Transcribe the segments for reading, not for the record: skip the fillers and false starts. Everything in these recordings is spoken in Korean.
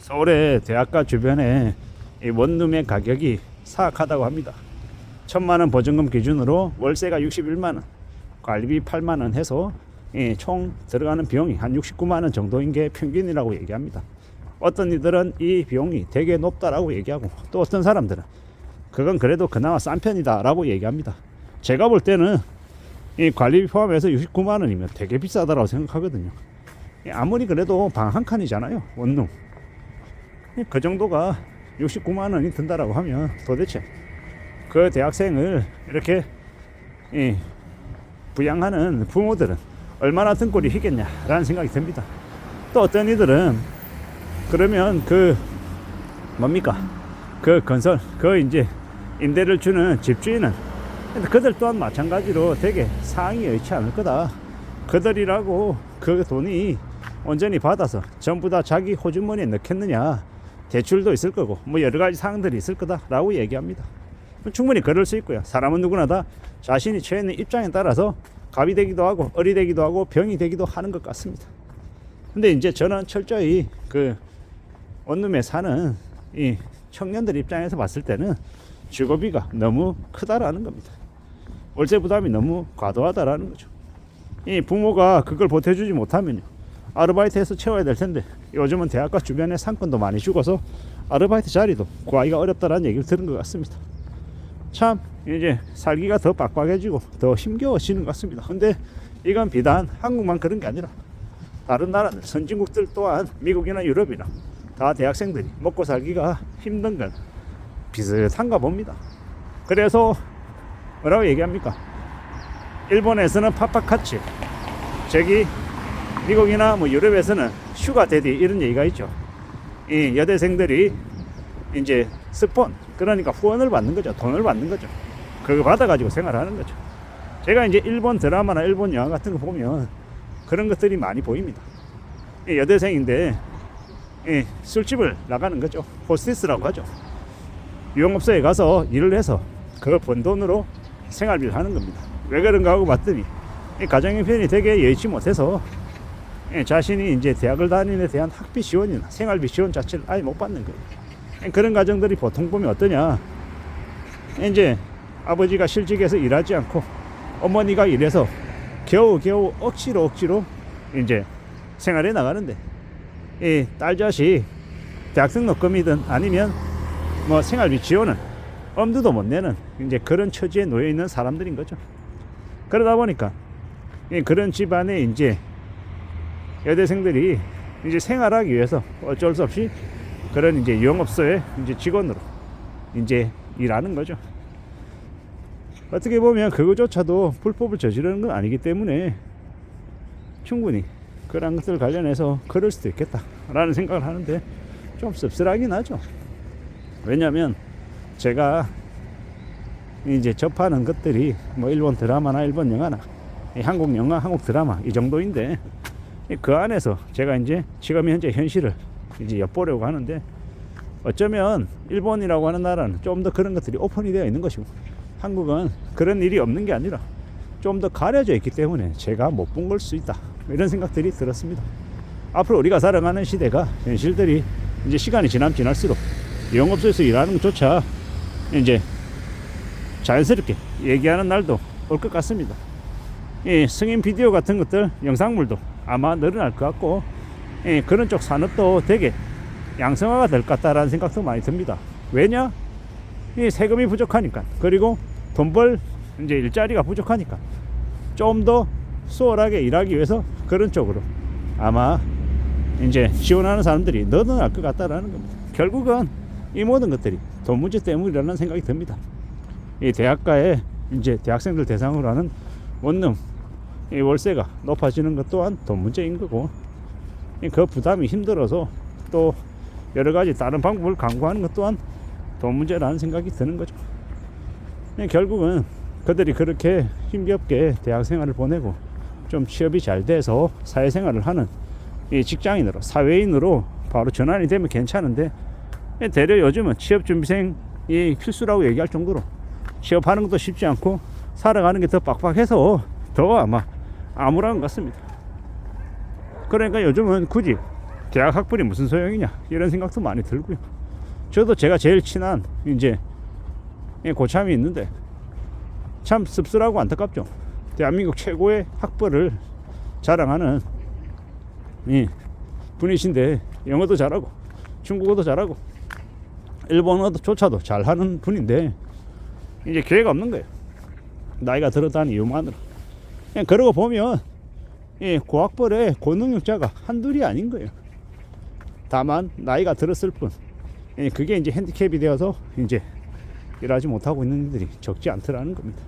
서울의 대학가 주변에 이 원룸의 가격이 사악하다고 합니다. 1,000만원 보증금 기준으로 월세가 61만원, 관리비 8만원 해서 총 들어가는 비용이 한 69만원 정도인 게 평균이라고 얘기합니다. 어떤 이들은 이 비용이 되게 높다라고 얘기하고, 또 어떤 사람들은 그건 그래도 그나마 싼 편이다 라고 얘기합니다. 제가 볼 때는 이 관리비 포함해서 69만원이면 되게 비싸다라고 생각하거든요. 아무리 그래도 방 한 칸이잖아요, 원룸. 그 정도가 69만원이 든다라고 하면 도대체 그 대학생을 이렇게 부양하는 부모들은 얼마나 등골이 희겠냐라는 생각이 듭니다. 또 어떤 이들은 그러면 그 뭡니까, 그 건설, 그 이제 임대를 주는 집주인은 그들 또한 마찬가지로 되게 상황이 여의치 않을 거다. 그들이라고 그 돈이 온전히 받아서 전부 다 자기 호주머니에 넣겠느냐, 대출도 있을 거고 뭐 여러 가지 사항들이 있을 거다라고 얘기합니다. 충분히 그럴 수 있고요. 사람은 누구나 다 자신이 처해 있는 입장에 따라서 갑이 되기도 하고 을이 되기도 하고 병이 되기도 하는 것 같습니다. 근데 이제 저는 철저히 그 원룸에 사는 이 청년들 입장에서 봤을 때는 주거비가 너무 크다라는 겁니다. 월세 부담이 너무 과도하다라는 거죠. 이 부모가 그걸 보태주지 못하면요, 아르바이트해서 채워야 될 텐데 요즘은 대학가 주변에 상권도 많이 죽어서 아르바이트 자리도 구하기가 어렵다라는 얘기를 들은 것 같습니다. 참 이제 살기가 더 빡빡해지고 더 힘겨워지는 것 같습니다. 근데 이건 비단 한국만 그런 게 아니라 다른 나라들, 선진국들 또한 미국이나 유럽이나 다 대학생들이 먹고 살기가 힘든 건 비슷한가 봅니다. 그래서 뭐라고 얘기합니까? 일본에서는 파파카치, 저기 미국이나 뭐 유럽에서는 슈가 데디 이런 얘기가 있죠. 이 여대생들이 이제 스폰, 그러니까 후원을 받는 거죠. 돈을 받는 거죠. 그거 받아가지고 생활하는 거죠. 제가 이제 일본 드라마나 일본 영화 같은 거 보면 그런 것들이 많이 보입니다. 이 여대생인데 술집을 나가는 거죠. 호스티스라고 하죠. 유흥업소에 가서 일을 해서 그 번 돈으로 생활비를 하는 겁니다. 왜 그런가 하고 봤더니 가정 형편이 되게 여의치 못해서 자신이 이제 대학을 다니는 데 대한 학비 지원이나 생활비 지원 자체를 아예 못 받는 거예요. 그런 가정들이 보통 보면 어떠냐, 이제 아버지가 실직해서 일하지 않고 어머니가 일해서 겨우 억지로 이제 생활해 나가는데 이 딸 자식 대학 등록금이든 아니면 뭐 생활비 지원은 엄두도 못 내는 이제 그런 처지에 놓여 있는 사람들인 거죠. 그러다 보니까 그런 집안에 이제 여대생들이 이제 생활하기 위해서 어쩔 수 없이 그런 이제 유흥업소의 이제 직원으로 이제 일하는 거죠. 어떻게 보면 그거조차도 불법을 저지르는 건 아니기 때문에 충분히 그런 것들 관련해서 그럴 수도 있겠다라는 생각을 하는데 좀 씁쓸하긴 하죠. 왜냐하면 제가 이제 접하는 것들이 뭐 일본 드라마나 일본 영화나 한국 영화, 한국 드라마 이 정도인데 그 안에서 제가 이제 지금 현재 현실을 이제 엿보려고 하는데 어쩌면 일본이라고 하는 나라는 좀 더 그런 것들이 오픈이 되어 있는 것이고 한국은 그런 일이 없는 게 아니라 좀 더 가려져 있기 때문에 제가 못 본 걸 수 있다, 이런 생각들이 들었습니다. 앞으로 우리가 살아가는 시대가 현실들이 이제 시간이 지날수록 영업소에서 일하는 것조차 이제 자연스럽게 얘기하는 날도 올 것 같습니다. 이 승인 비디오 같은 것들, 영상물도 아마 늘어날 것 같고 그런 쪽 산업도 되게 양성화가 될 것 같다라는 생각도 많이 듭니다. 왜냐? 이 세금이 부족하니까, 그리고 돈 벌 이제 일자리가 부족하니까 좀 더 수월하게 일하기 위해서 그런 쪽으로 아마 이제 지원하는 사람들이 늘어날 것 같다라는 겁니다. 결국은 이 모든 것들이 돈 문제 때문이라는 생각이 듭니다. 이 대학가에 이제 대학생들 대상으로 하는 원룸 이 월세가 높아지는 것 또한 돈 문제인 거고, 그 부담이 힘들어서 또 여러 가지 다른 방법을 강구하는 것 또한 돈 문제라는 생각이 드는 거죠. 결국은 그들이 그렇게 힘겹게 대학 생활을 보내고 좀 취업이 잘 돼서 사회생활을 하는 이 직장인으로, 사회인으로 바로 전환이 되면 괜찮은데 대려 요즘은 취업준비생이 필수라고 얘기할 정도로 취업하는 것도 쉽지 않고 살아가는 게 더 빡빡해서 더 아마 암울한 것 같습니다. 그러니까 요즘은 굳이 대학 학벌이 무슨 소용이냐 이런 생각도 많이 들고요. 저도 제가 제일 친한 이제 고참이 있는데 참 씁쓸하고 안타깝죠. 대한민국 최고의 학벌을 자랑하는 이 분이신데 영어도 잘하고 중국어도 잘하고 일본어조차도 잘하는 분인데 이제 기회가 없는 거예요. 나이가 들었다는 이유만으로. 그냥 그러고 보면 이 고학벌의 고능력자가 한둘이 아닌 거예요. 다만 나이가 들었을 뿐. 그게 이제 핸디캡이 되어서 이제 일하지 못하고 있는 이들이 적지 않더라는 겁니다.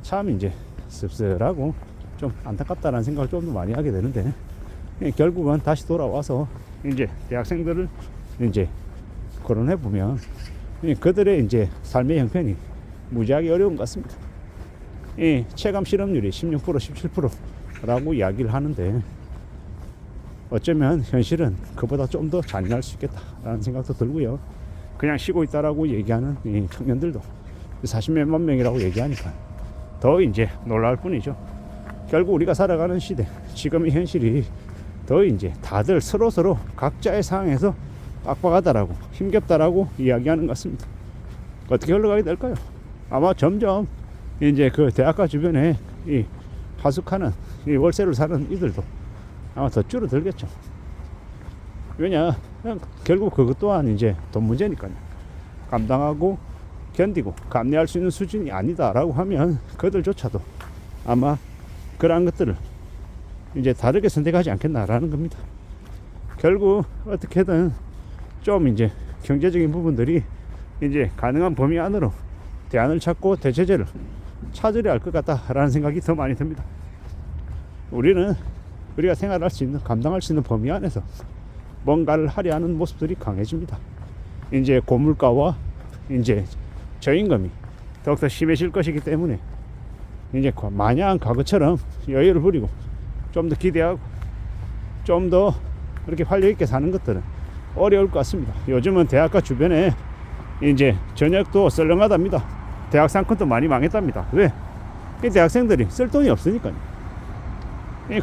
참 이제 씁쓸하고 좀 안타깝다는 생각을 좀 더 많이 하게 되는데 결국은 다시 돌아와서 이제 대학생들을 이제 거론해 보면 그들의 이제 삶의 형편이 무지하게 어려운 것 같습니다. 체감 실업률이 16% 17%라고 이야기를 하는데 어쩌면 현실은 그보다 좀 더 잔인할 수 있겠다라는 생각도 들고요. 그냥 쉬고 있다라고 얘기하는 이 청년들도 40몇만 명이라고 얘기하니까 더 이제 놀라울 뿐이죠. 결국 우리가 살아가는 시대, 지금의 현실이 더 이제 다들 서로 각자의 상황에서 빡빡하다라고 힘겹다라고 이야기하는 것 같습니다. 어떻게 흘러가게 될까요? 아마 점점 이제 그 대학가 주변에 이 하숙하는 이 월세를 사는 이들도 아마 더 줄어들겠죠. 왜냐, 결국 그것 또한 이제 돈 문제니까요. 감당하고 견디고 감내할 수 있는 수준이 아니다라고 하면 그들조차도 아마 그러한 것들을 이제 다르게 선택하지 않겠나라는 겁니다. 결국 어떻게든 좀 이제 경제적인 부분들이 이제 가능한 범위 안으로 대안을 찾고 대체제를 찾으려 할 것 같다라는 생각이 더 많이 듭니다. 우리가 생활할 수 있는, 감당할 수 있는 범위 안에서 뭔가를 하려 하는 모습들이 강해집니다. 이제 고물가와 이제 저임금이 더욱더 심해질 것이기 때문에 이제 마냥 과거처럼 여유를 부리고 좀 더 기대하고 좀 더 그렇게 활력 있게 사는 것들은 어려울 것 같습니다. 요즘은 대학가 주변에 이제 저녁도 썰렁하답니다. 대학 상권도 많이 망했답니다. 왜? 대학생들이 쓸 돈이 없으니까요.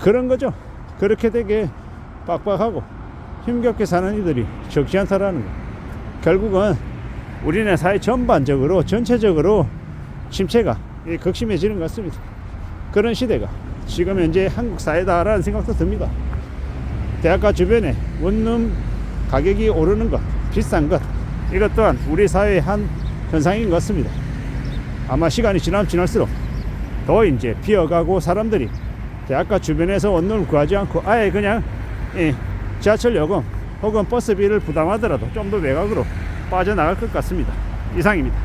그런 거죠. 그렇게 되게 빡빡하고 힘겹게 사는 이들이 적지 않다라는 거. 결국은 우리네 사회 전반적으로 전체적으로 침체가 극심해지는 것 같습니다. 그런 시대가 지금 현재 한국 사회다라는 생각도 듭니다. 대학가 주변에 원룸 가격이 오르는 것, 비싼 것, 이것 또한 우리 사회의 한 현상인 것 같습니다. 아마 시간이 지나면 지날수록 더 이제 비어가고 사람들이 대학가 주변에서 원룸을 구하지 않고 아예 그냥 지하철 요금 혹은 버스비를 부담하더라도 좀 더 외곽으로 빠져나갈 것 같습니다. 이상입니다.